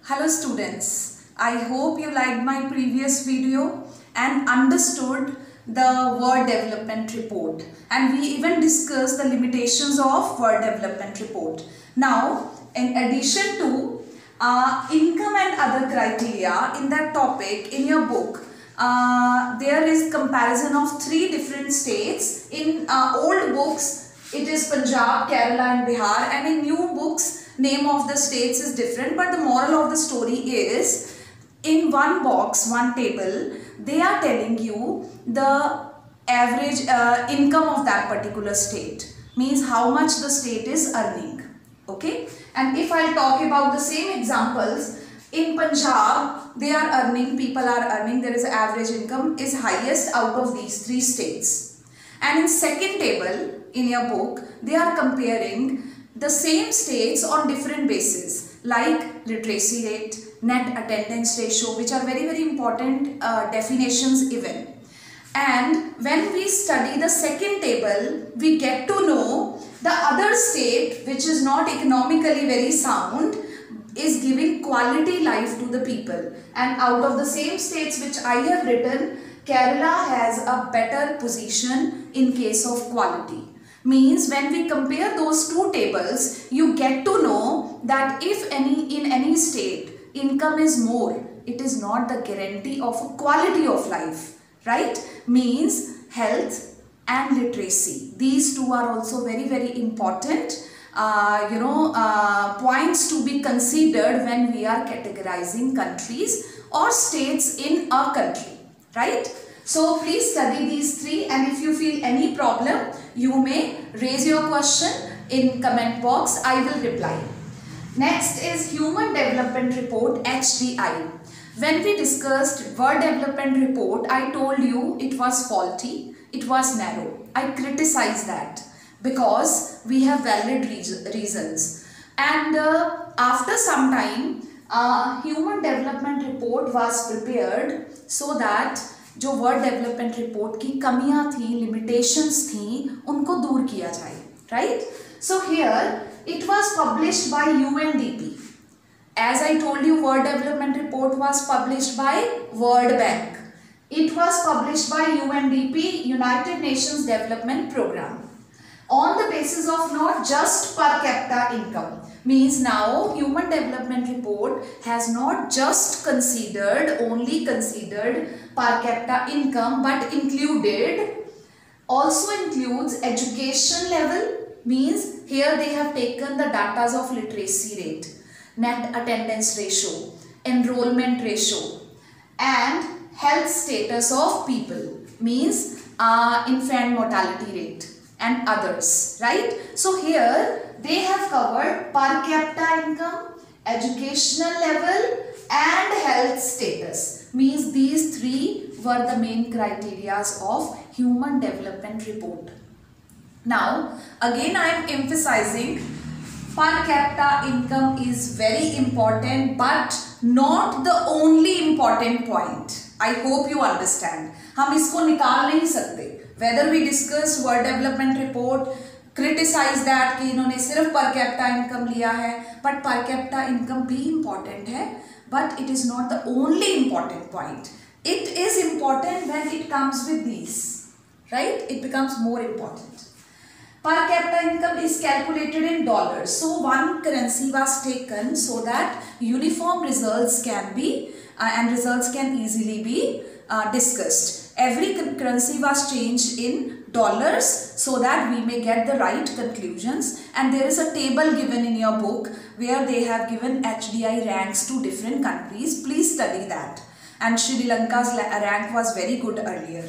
Hello students, I hope you liked my previous video and understood the word development report, and we even discussed the limitations of word development report. Now, in addition to income and other criteria in that topic in your book, there is comparison of 3 different states. In old books it is Punjab, Kerala and Bihar, and in new books name of the states is different, but the moral of the story is in one box, one table, they are telling you the average income of that particular state, means how much the state is earning. Okay, and if I'll talk about the same examples, in Punjab they are earning, people are earning, there is average income is highest out of these 3 states. And in second table in your book, they are comparing the same states on different bases like literacy rate, net attendance ratio, which are very important definitions even. And when we study the second table, we get to know the other state which is not economically very sound is giving quality life to the people. And out of the same states which I have written, Kerala has a better position in case of quality. Means when we compare those 2 tables, you get to know that if in any state income is more, it is not the guarantee of a quality of life, right? Means health and literacy. These 2 are also very important points to be considered when we are categorizing countries or states in a country, right? So please study these 3, and if you feel any problem, you may raise your question in comment box. I will reply. Next is Human Development Report, HDI. When we discussed word development report, I told you it was faulty, it was narrow. I criticized that because we have valid reasons. And after some time, Human Development Report was prepared so that जो word development report की कमियां थी, limitations थी, उनको दूर किया जाए, right? So here it was published by UNDP. As I told you, word development report was published by World Bank. It was published by UNDP, United Nations Development Program, on the basis of not just per capita income. Means now Human Development Report has not just only considered per capita income, but also includes education level. Means here they have taken the data of literacy rate, net attendance ratio, enrollment ratio, and health status of people. Means infant mortality rate and others, right? So here they have covered per capita income, educational level and health status. Means these 3 were the main criteria of Human Development Report. Now again I am emphasizing per capita income is very important, but not the only important point. I hope you understand. हम इसको निकाल नहीं सकते. Whether we discuss word development report, criticize that कि इन्होंने सिर्फ per capita income लिया है, but per capita income भी important है, but it is not the only important point. It is important when it comes with these, right? It becomes more important. Per capita income is calculated in dollars. So one currency was taken so that uniform results can be and results can easily be discussed. Every currency was changed in dollars so that we may get the right conclusions. And there is a table given in your book where they have given HDI ranks to different countries. Please study that. And Sri Lanka's rank was very good earlier.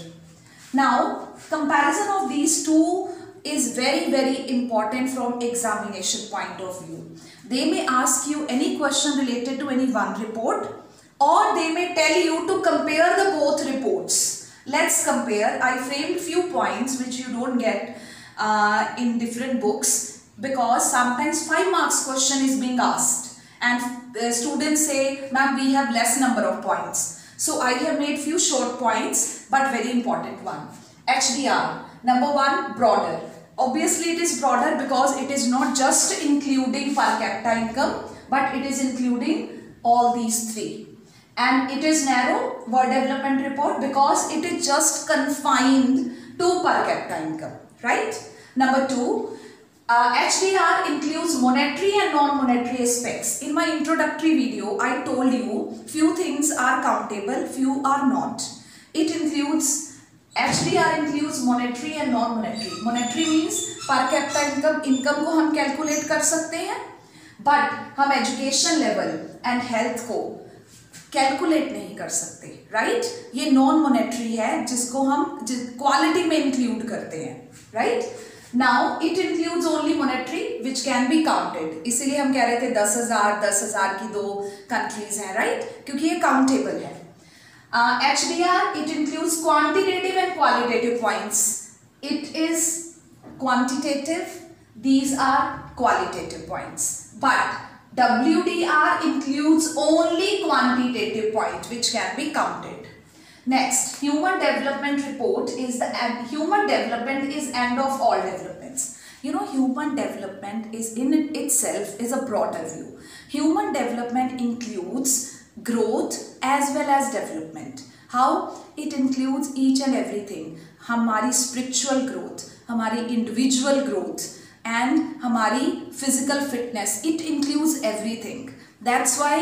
Now, comparison of these 2 is very important from examination point of view. They may ask you any question related to any one report, or they may tell you to compare the both reports. Let's compare. I framed few points which you don't get in different books, because sometimes 5 marks question is being asked and the students say, ma'am, we have less number of points. So I have made few short points but very important one. HDR. Number 1, broader. Obviously it is broader because it is not just including per capita income, but it is including all these three. And it is narrow, World Development Report, because it is just confined to per capita income, right? Number 2, HDR includes monetary and non-monetary aspects. In my introductory video, I told you few things are countable, few are not. It includes, HDR includes monetary and non-monetary. Monetary means per capita income को हम calculate कर सकते हैं, but हम education level and health को calculate नहीं कर सकते, राइट? ये नॉन मोनेटरी है जिसको हम क्वालिटी में इंक्लूड करते हैं, right? Now it includes only monetary which can be counted, इसीलिए हम कह रहे थे 10,000 की 2 कंट्रीज हैं, राइट? क्योंकि ये काउंटेबल है. HDR it includes quantitative and qualitative points. It is quantitative, these are qualitative points, but WDR includes only quantitative point which can be counted. Next, Human Development Report is the human development is end of all developments. You know, human development is in itself is a broader view. Human development includes growth as well as development. How? It includes each and everything. हमारी spiritual growth, हमारी individual growth, and हमारी physical fitness. It includes everything. That's why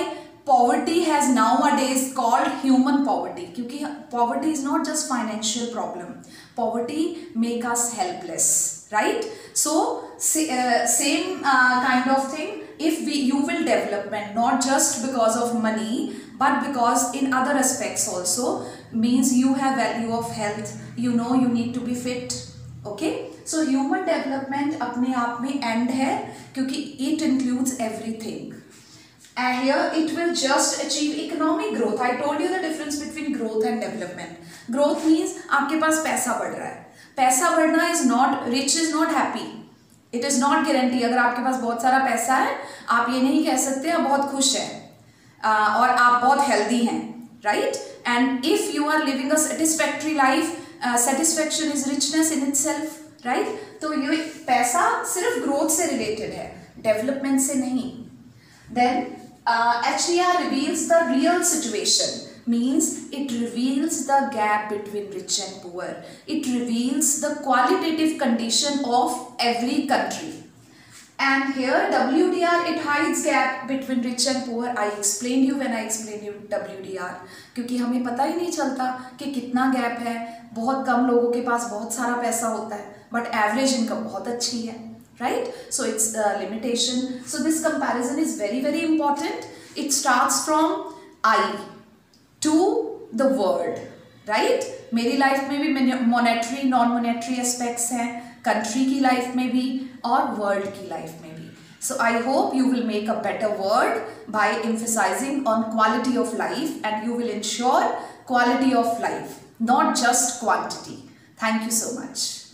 poverty has nowadays called human poverty. क्योंकि poverty is not just financial problem. Poverty make us helpless, right? So same kind of thing. If you will development not just because of money, but because in other aspects also, means you have value of health. You know you need to be fit. Okay? So human development अपने आप में end है क्योंकि it includes everything. And here it will just achieve economic growth. I told you the difference between growth and development. Growth means आपके पास पैसा बढ़ रहा है. पैसा बढ़ना is not, rich is not happy. It is not guarantee. अगर आपके पास बहुत सारा पैसा है, आप ये नहीं कह सकते आप बहुत खुश हैं और आप बहुत healthy हैं, right? And if you are living a satisfactory life, satisfaction is richness in itself. Right? तो ये पैसा सिर्फ ग्रोथ से रिलेटेड है, डेवलपमेंट से नहीं. Then HDR reveals the real situation, means it reveals the gap between rich and poor. It reveals the qualitative condition of every country. And here WDR it hides gap between rich and poor. I explained you when I explained you WDR, क्योंकि हमें पता ही नहीं चलता कि कितना gap है. बहुत कम लोगों के पास बहुत सारा पैसा होता है, बट एवरेज इनकम बहुत अच्छी है, right? So it's a limitation. So this comparison is very very important. It starts from I to the world, right? मेरी लाइफ में भी monetary non-monetary aspects हैं, कंट्री की लाइफ में भी और वर्ल्ड की लाइफ में भी. So I hope you will make a better world by emphasizing on quality of life, and you will ensure quality of life, not just quantity. Thank you so much.